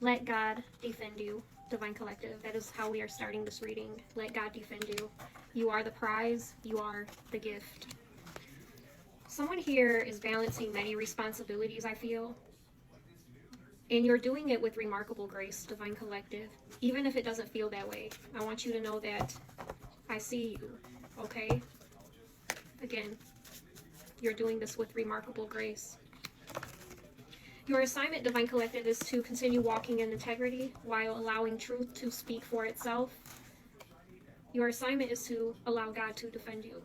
Let God defend you, Divine Collective. That is how we are starting this reading. Let God defend you. You are the prize. You are the gift. Someone here is balancing many responsibilities, I feel. And you're doing it with remarkable grace, Divine Collective. Even if it doesn't feel that way, I want you to know that I see you, okay? Again, you're doing this with remarkable grace. Your assignment, Divine Collective, is to continue walking in integrity while allowing truth to speak for itself. Your assignment is to allow God to defend you.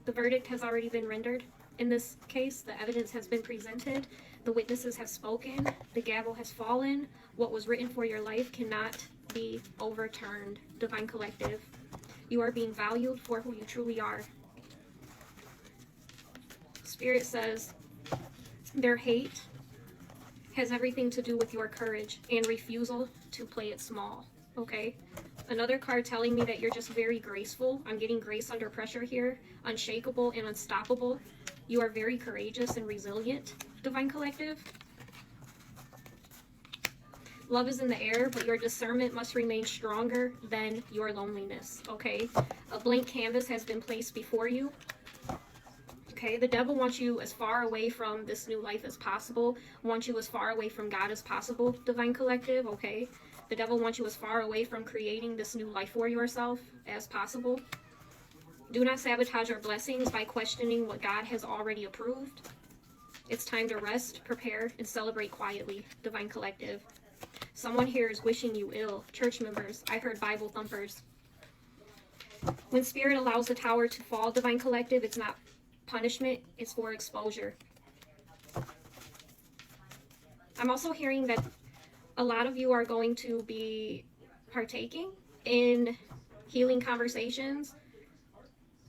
The verdict has already been rendered. In this case, the evidence has been presented. The witnesses have spoken. The gavel has fallen. What was written for your life cannot be overturned, Divine Collective. You are being valued for who you truly are. Spirit says their hate has everything to do with your courage and refusal to play it small, okay? Another card telling me that you're just very graceful. I'm getting grace under pressure here. Unshakable and unstoppable. You are very courageous and resilient, Divine Collective. Love is in the air, but your discernment must remain stronger than your loneliness, okay? A blank canvas has been placed before you. Okay, the devil wants you as far away from this new life as possible, wants you as far away from God as possible, Divine Collective, okay? The devil wants you as far away from creating this new life for yourself as possible. Do not sabotage your blessings by questioning what God has already approved. It's time to rest, prepare, and celebrate quietly, Divine Collective. Someone here is wishing you ill. Church members, I heard Bible thumpers. When Spirit allows the tower to fall, Divine Collective, it's not punishment, is for exposure. I'm also hearing that a lot of you are going to be partaking in healing conversations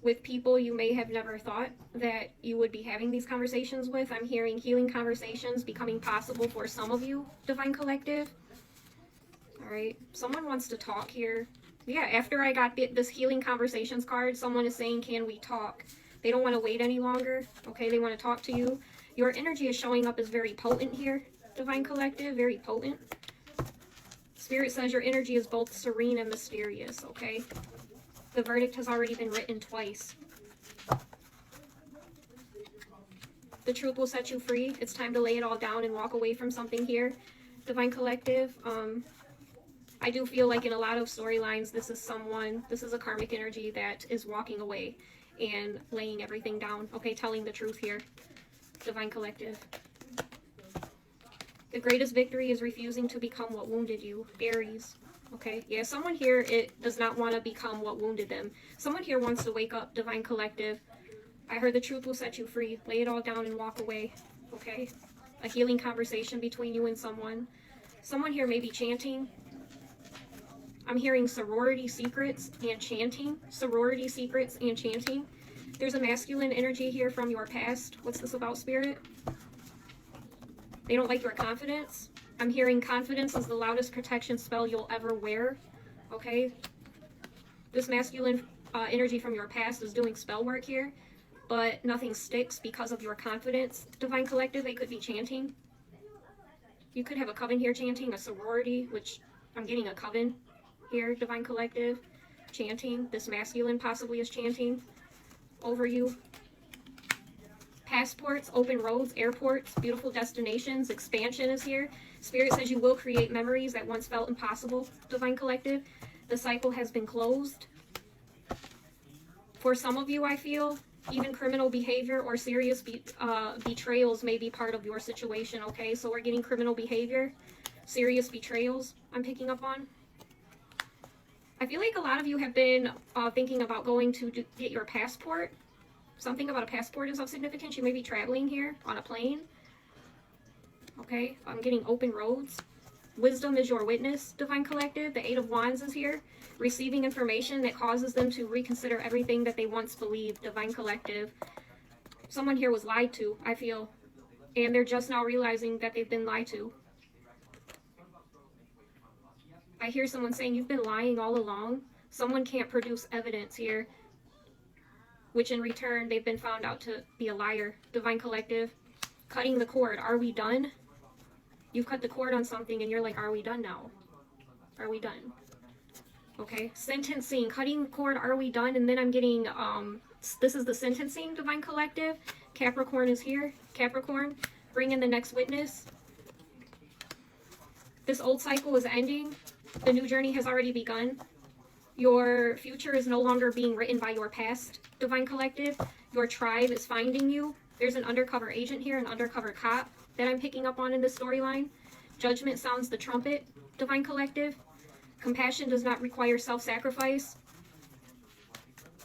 with people you may have never thought that you would be having these conversations with. I'm hearing healing conversations becoming possible for some of you, Divine Collective. All right, someone wants to talk here. Yeah, after I got this healing conversations card, someone is saying, can we talk? They don't want to wait any longer, okay? They want to talk to you. Your energy is showing up as very potent here, Divine Collective, very potent. Spirit says your energy is both serene and mysterious, okay? The verdict has already been written twice. The truth will set you free. It's time to lay it all down and walk away from something here, Divine Collective. I do feel like in a lot of storylines, this is a karmic energy that is walking away and laying everything down, okay, telling the truth here, Divine Collective. The greatest victory is refusing to become what wounded you, Aries, okay? Yeah, someone here, it does not want to become what wounded them. Someone here wants to wake up, Divine Collective. I heard the truth will set you free. Lay it all down and walk away, okay? A healing conversation between you and someone. Someone here may be chanting. I'm hearing sorority secrets and chanting. Sorority secrets and chanting. There's a masculine energy here from your past. What's this about, Spirit? They don't like your confidence. I'm hearing confidence is the loudest protection spell you'll ever wear. Okay? This masculine energy from your past is doing spell work here, but nothing sticks because of your confidence. Divine Collective, they could be chanting. You could have a coven here chanting, a sorority, which I'm getting a coven here, Divine Collective, chanting. This masculine possibly is chanting over you. Passports, open roads, airports, beautiful destinations, expansion is here. Spirit says you will create memories that once felt impossible, Divine Collective. The cycle has been closed. For some of you, I feel, even criminal behavior or serious betrayals may be part of your situation, okay? So we're getting criminal behavior, serious betrayals I'm picking up on. I feel like a lot of you have been thinking about going to get your passport. Something about a passport is of significance. You may be traveling here on a plane. Okay, I'm getting open roads. Wisdom is your witness, Divine Collective. The Eight of Wands is here. Receiving information that causes them to reconsider everything that they once believed, Divine Collective. Someone here was lied to, I feel. And they're just now realizing that they've been lied to. I hear someone saying you've been lying all along. Someone can't produce evidence here, which in return they've been found out to be a liar, Divine Collective. Cutting the cord. Are we done? You've cut the cord on something and you're like, are we done now? Are we done? Okay, sentencing, cutting cord, are we done? And then I'm getting, this is the sentencing, Divine Collective. Capricorn is here. Capricorn, bring in the next witness. This old cycle is ending. The new journey has already begun. Your future is no longer being written by your past, Divine Collective. Your tribe is finding you. There's an undercover agent here, an undercover cop that I'm picking up on in this storyline. Judgment sounds the trumpet, Divine Collective. Compassion does not require self-sacrifice.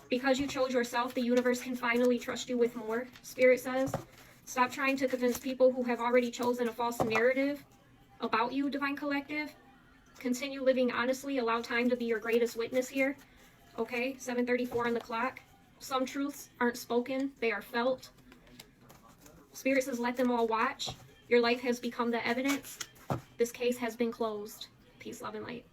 Because you chose yourself, the universe can finally trust you with more, Spirit says. Stop trying to convince people who have already chosen a false narrative about you, Divine Collective. Continue living honestly. Allow time to be your greatest witness here. Okay, 7:34 on the clock. Some truths aren't spoken, they are felt. Spirit says, let them all watch. Your life has become the evidence. This case has been closed. Peace, love, and light.